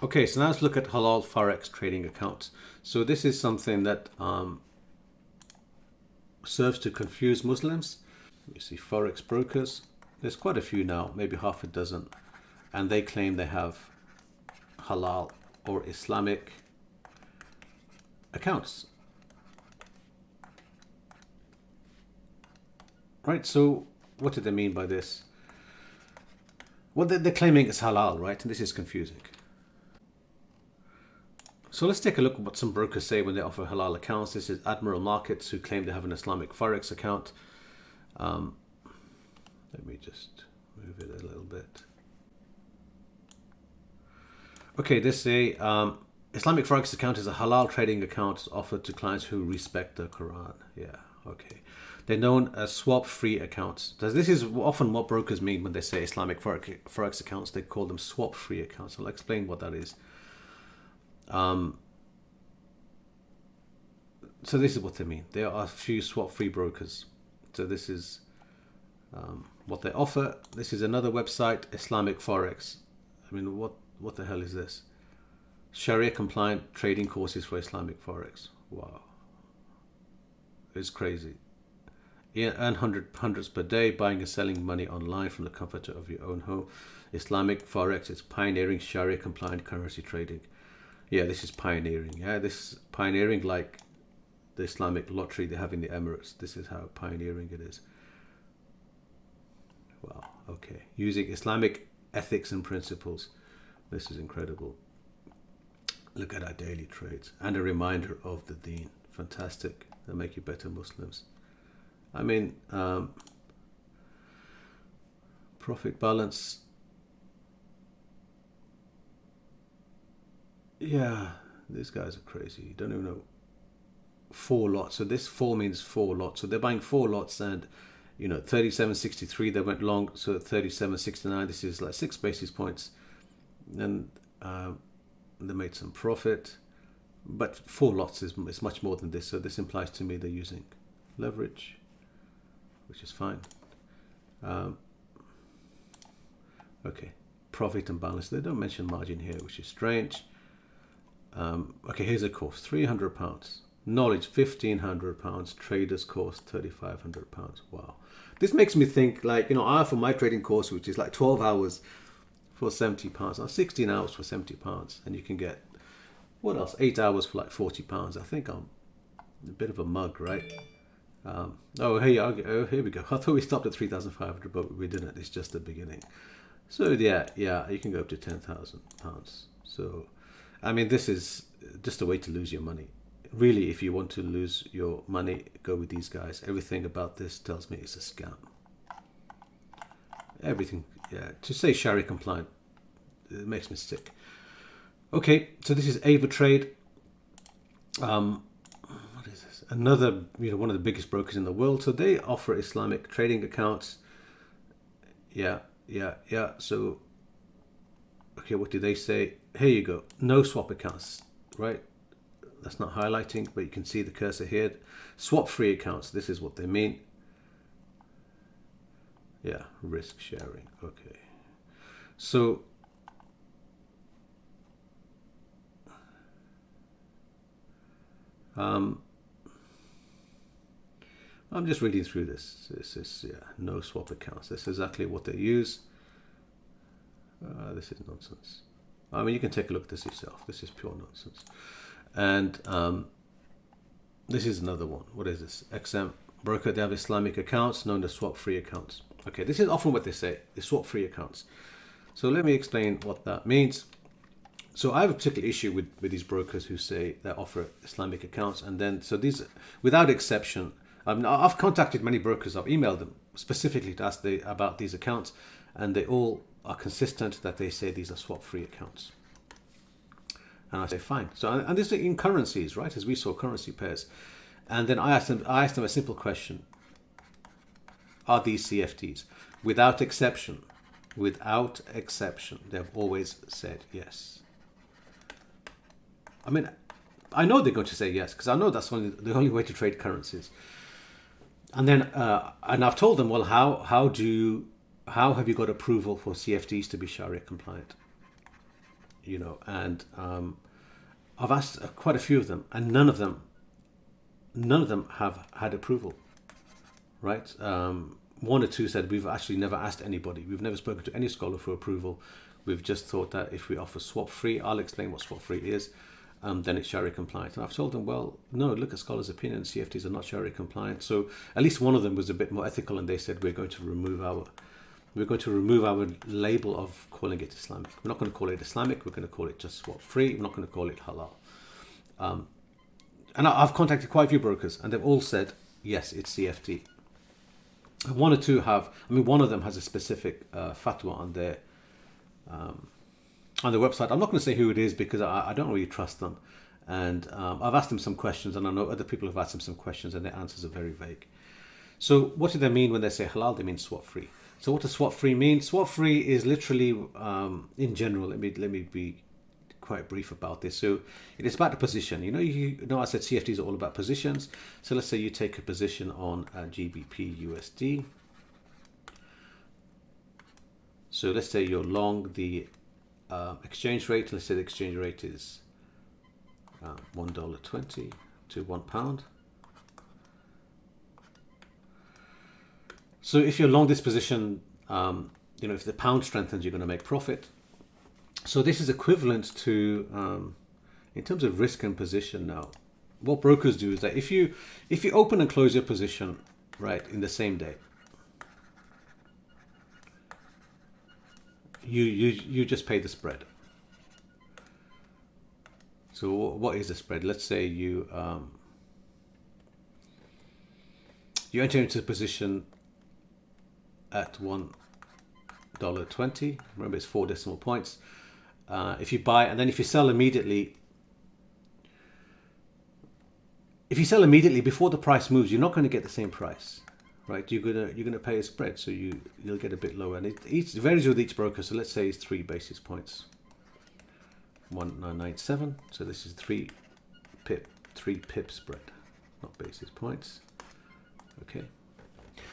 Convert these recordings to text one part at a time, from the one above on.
Okay, so now let's look at Halal Forex trading accounts. So this is something that serves to confuse Muslims. You see Forex brokers. There's quite a few now, maybe half a dozen. And they claim they have Halal or Islamic accounts. Right, so what do they mean by this? Well, they're claiming it's halal, right? And this is confusing. So let's take a look at what some brokers say when they offer halal accounts. This is Admiral Markets, who claim they have an Islamic Forex account. Let me just move it a little bit. Okay, they say Islamic Forex account is a halal trading account offered to clients who respect the Quran. Yeah, okay. They're known as swap-free accounts. This is often what brokers mean when they say Islamic Forex accounts. They call them swap-free accounts. I'll explain what that is. So this is what they mean. There are a few swap-free brokers. So this is what they offer. This is another website, Islamic Forex. I mean, what the hell is this? Sharia-compliant trading courses for Islamic Forex. Wow. It's crazy. Earn hundreds per day, buying and selling money online from the comfort of your own home. Islamic Forex is pioneering Sharia-compliant currency trading. Yeah, this is pioneering. Yeah, this is pioneering like the Islamic lottery they have in the Emirates. This is how pioneering it is. Wow, okay. Using Islamic ethics and principles. This is incredible. Look at our daily trades. And a reminder of the deen. Fantastic. They'll make you better Muslims. I mean, profit balance. Yeah, these guys are crazy. You don't even know. 4 lots. So this 4 means 4 lots. So they're buying 4 lots, and 37.63 they went long. So 37.69, this is like 6 basis points, and they made some profit. But 4 lots is much more than this. So this implies to me they're using leverage, which is fine. Okay, profit and balance. They don't mention margin here, which is strange. Okay, here's a course, £300. Knowledge, £1,500. Traders course, £3,500. Wow. This makes me think, like, I offer my trading course, which is like 12 hours for £70, or 16 hours for £70. And you can get, what else? 8 hours for like £40. I think I'm a bit of a mug, right? Here we go. I thought we stopped at 3,500, but we didn't. It's just the beginning. So yeah, you can go up to £10,000. So, I mean, this is just a way to lose your money. Really, if you want to lose your money, go with these guys. Everything about this tells me it's a scam. Everything, yeah. To say Sharia compliant, it makes me sick. Okay, so this is Ava Trade. What is this? Another, one of the biggest brokers in the world. So they offer Islamic trading accounts. Yeah. So, okay, what do they say? Here you go. No swap accounts, right? That's not highlighting, but you can see the cursor here. Swap-free accounts. This is what they mean. Yeah, risk sharing. Okay. So, I'm just reading through this. This is, no swap accounts. This is exactly what they use. This is nonsense. I mean, you can take a look at this yourself. This is pure nonsense. And this is another one. What is this? XM broker. They have Islamic accounts known as swap-free accounts. Okay, this is often what they say, the swap-free accounts. So let me explain what that means. So I have a particular issue with these brokers who say they offer Islamic accounts, and then so these, without exception, I've contacted many brokers. I've emailed them specifically to ask about these accounts, and they all are consistent that they say these are swap-free accounts. And I say, fine. So, and this is in currencies, right? As we saw, currency pairs. And then I asked them a simple question. Are these CFDs? Without exception, they've always said yes. I mean, I know they're going to say yes, because I know that's the only way to trade currencies. And then, and I've told them, well, how have you got approval for CFDs to be Sharia compliant? you know, and I've asked quite a few of them, and none of them have had approval, right? One or two said, we've actually never asked anybody. We've never spoken to any scholar for approval. We've just thought that if we offer swap free, I'll explain what swap free is, then it's Sharia compliant. And I've told them, well, no, look at scholars' opinion. CFDs are not Sharia compliant. So at least one of them was a bit more ethical, and they said we're going to remove our label of calling it Islamic. We're not going to call it Islamic. We're going to call it just swap free. We're not going to call it halal. And I've contacted quite a few brokers, and they've all said yes, it's CFD. One or two have. I mean, one of them has a specific fatwa on their website. I'm not going to say who it is because I don't really trust them. And I've asked them some questions, and I know other people have asked them some questions, and their answers are very vague. So what do they mean when they say halal? They mean swap free. So what does swap free mean? Swap free is literally, in general, let me be quite brief about this. So it is about the position. You know I said CFDs are all about positions. So let's say you take a position on GBP USD. So let's say you're long the exchange rate. Let's say the exchange rate is $1.20 to £1. So if you're long this position, if the pound strengthens, you're going to make profit. So this is equivalent to, in terms of risk and position now, what brokers do is that if you open and close your position, right, in the same day, you just pay the spread. So what is the spread? Let's say you enter into a position at $1.20. Remember, it's 4 decimal points. If you buy, and then if you sell immediately before the price moves, you're not going to get the same price, right? You're gonna pay a spread, so you'll get a bit lower, and it varies with each broker. So let's say it's 3 basis points, 1997. So this is 3 pip spread, not basis points. Okay.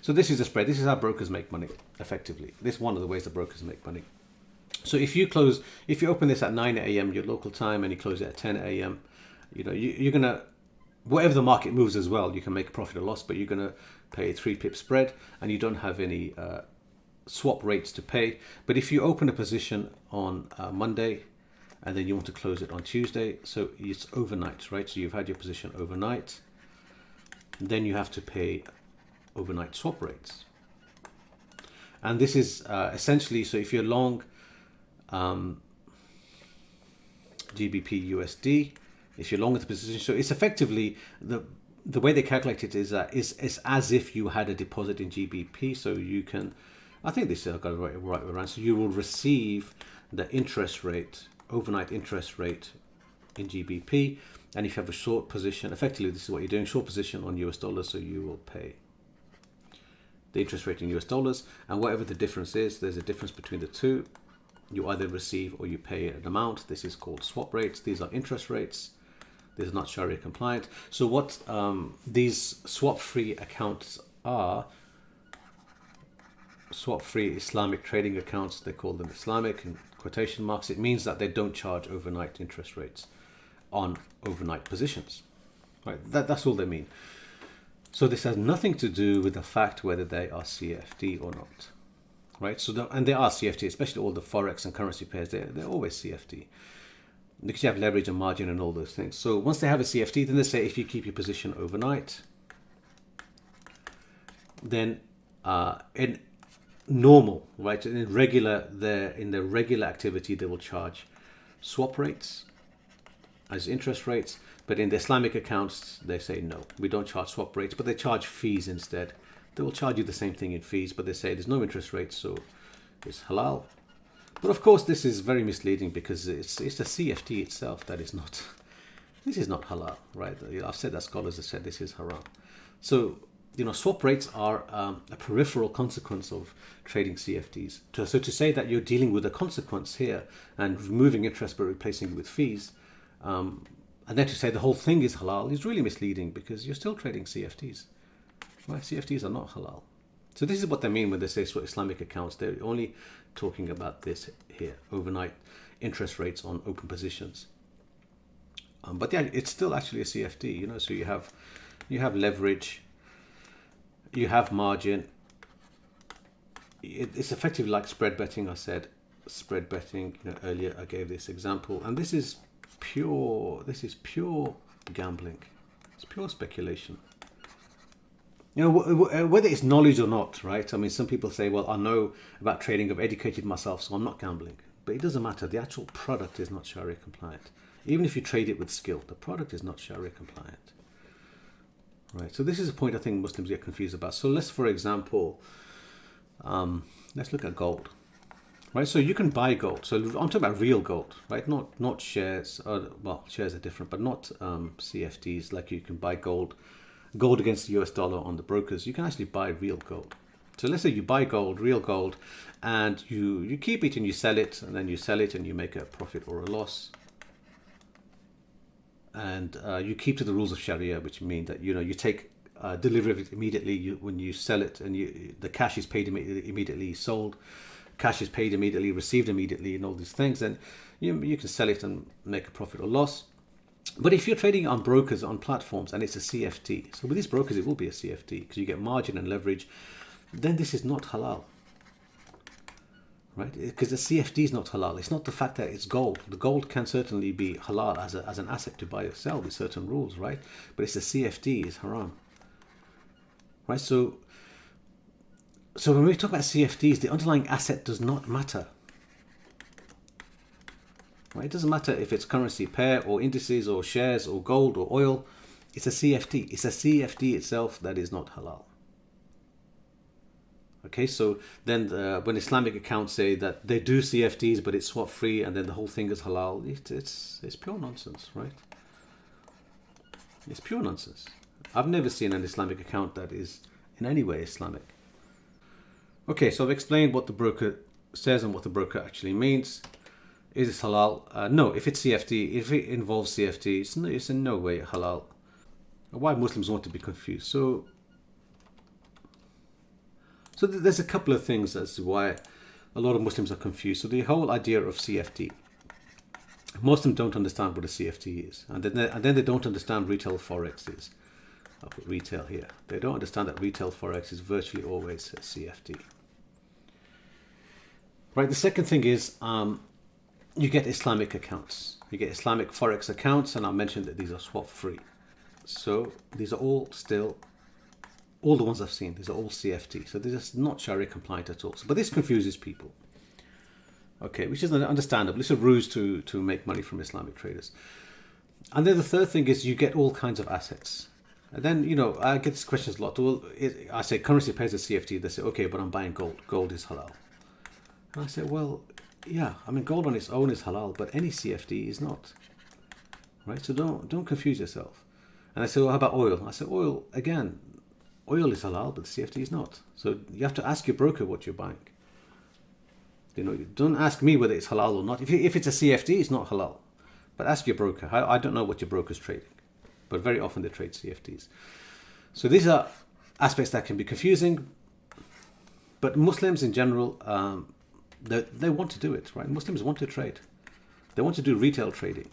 So this is the spread. This is how brokers make money effectively. This is one of the ways that brokers make money. So if you open this at 9 a.m. your local time and you close it at 10 a.m., you're gonna, whatever the market moves as well, you can make a profit or loss, but you're gonna pay a 3 pip spread, and you don't have any swap rates to pay. But if you open a position on Monday and then you want to close it on Tuesday, so it's overnight, right? So you've had your position overnight, then you have to pay overnight swap rates. And this is essentially, so if you're long GBP USD, if you're long at the position, so it's effectively the way they calculate it is that it's as if you had a deposit in GBP. So you can, I think this got it right around. So you will receive the interest rate, overnight interest rate in GBP, and if you have a short position, effectively this is what you're doing, short position on US dollars, so you will pay the interest rate in US dollars, and whatever the difference is, there's a difference between the two. You either receive or you pay an amount. This is called swap rates. These are interest rates. This is not Sharia compliant. So what these swap-free accounts are, swap-free Islamic trading accounts, they call them Islamic in quotation marks. It means that they don't charge overnight interest rates on overnight positions. Right? That's all they mean. So this has nothing to do with the fact whether they are CFD or not, right? So and they are CFD, especially all the Forex and currency pairs. They're always CFD because you have leverage and margin and all those things. So once they have a CFD, then they say if you keep your position overnight, then in normal, right, in the regular activity, they will charge swap rates as interest rates. But in the Islamic accounts, they say, no, we don't charge swap rates, but they charge fees instead. They will charge you the same thing in fees, but they say there's no interest rates, so it's halal. But of course, this is very misleading because it's the CFD itself that is not, this is not halal, right? I've said that scholars have said this is haram. So, swap rates are a peripheral consequence of trading CFDs. So to say that you're dealing with a consequence here and removing interest but replacing it with fees, and then to say the whole thing is halal is really misleading because you're still trading CFDs. Right? CFDs are not halal. So this is what they mean when they say Islamic accounts. They're only talking about this here, overnight interest rates on open positions. But yeah, it's still actually a CFD, so you have leverage, you have margin. It's effectively like spread betting. I said spread betting, earlier I gave this example, and this is pure gambling. It's pure speculation. Whether it's knowledge or not, right? I mean, some people say, well, I know about trading, I've educated myself, so I'm not gambling. But it doesn't matter. The actual product is not Sharia compliant. Even if you trade it with skill, the product is not Sharia compliant. Right. So this is a point I think Muslims get confused about. So let's, for example, let's look at gold. Right. So you can buy gold. So I'm talking about real gold, right? Not shares. Well, shares are different, but not CFDs. Like you can buy gold against the US dollar on the brokers. You can actually buy real gold. So let's say you buy gold, real gold, and you keep it and you sell it, and then you sell it and you make a profit or a loss. And you keep to the rules of Sharia, which mean that you take delivery of it immediately when you sell it, and the cash is paid immediately sold, cash is paid immediately, received immediately, and all these things. And you can sell it and make a profit or loss. But if you're trading on brokers, on platforms, and it's a CFD, so with these brokers it will be a CFD because you get margin and leverage, then this is not halal. Right? Because the CFD is not halal. It's not the fact that it's gold. The gold can certainly be halal as an asset to buy or sell with certain rules, right? But it's the CFD is haram. Right? So when we talk about CFDs, the underlying asset does not matter. Right? It doesn't matter if it's currency pair or indices or shares or gold or oil. It's a CFD. It's a CFD itself that is not halal. Okay, so then when Islamic accounts say that they do CFDs but it's swap free and then the whole thing is halal, it's pure nonsense, right? It's pure nonsense. I've never seen an Islamic account that is in any way Islamic. Okay, so I've explained what the broker says and what the broker actually means. Is it halal? No, if it's CFD, if it involves CFD, it's in no way halal. Why Muslims want to be confused? So there's a couple of things as to why a lot of Muslims are confused. So the whole idea of CFD, most of them don't understand what a CFD is. And then they don't understand retail Forex is. I'll put retail here. They don't understand that retail Forex is virtually always a CFD. Right, the second thing is you get Islamic accounts. You get Islamic Forex accounts, and I mentioned that these are swap free. So these are all the ones I've seen, these are all CFD. So they're just not Sharia compliant at all. But this confuses people. Okay, which is understandable. It's a ruse to make money from Islamic traders. And then the third thing is you get all kinds of assets. And then, I get these questions a lot. Well, I say currency pays a CFD. They say, okay, but I'm buying gold. Gold is halal. And I say, well, yeah, I mean, gold on its own is halal, but any CFD is not. Right? So don't confuse yourself. And I say, well, how about oil? I say, oil, again, oil is halal, but the CFD is not. So you have to ask your broker what you're buying. Don't ask me whether it's halal or not. If it's a CFD, it's not halal. But ask your broker. I don't know what your broker's trading, but very often they trade CFDs. So these are aspects that can be confusing. But Muslims in general, they want to do it, right? Muslims want to trade. They want to do retail trading.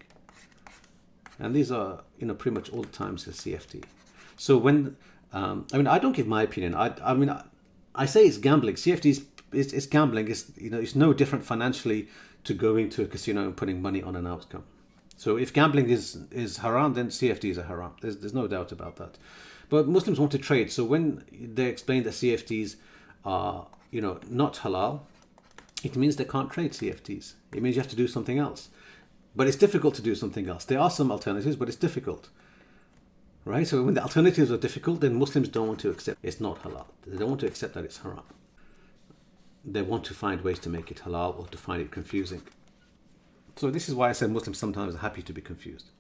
And these are, pretty much all the times a CFD. So when I don't give my opinion. I say it's gambling. CFD is gambling. It's no different financially to going to a casino and putting money on an outcome. So if gambling is haram, then CFDs are haram. There's no doubt about that. But Muslims want to trade. So when they explain that CFDs are not halal, it means they can't trade CFDs. It means you have to do something else. But it's difficult to do something else. There are some alternatives, but it's difficult. Right? So when the alternatives are difficult, then Muslims don't want to accept it's not halal. They don't want to accept that it's haram. They want to find ways to make it halal or to find it confusing. So this is why I said Muslims sometimes are happy to be confused.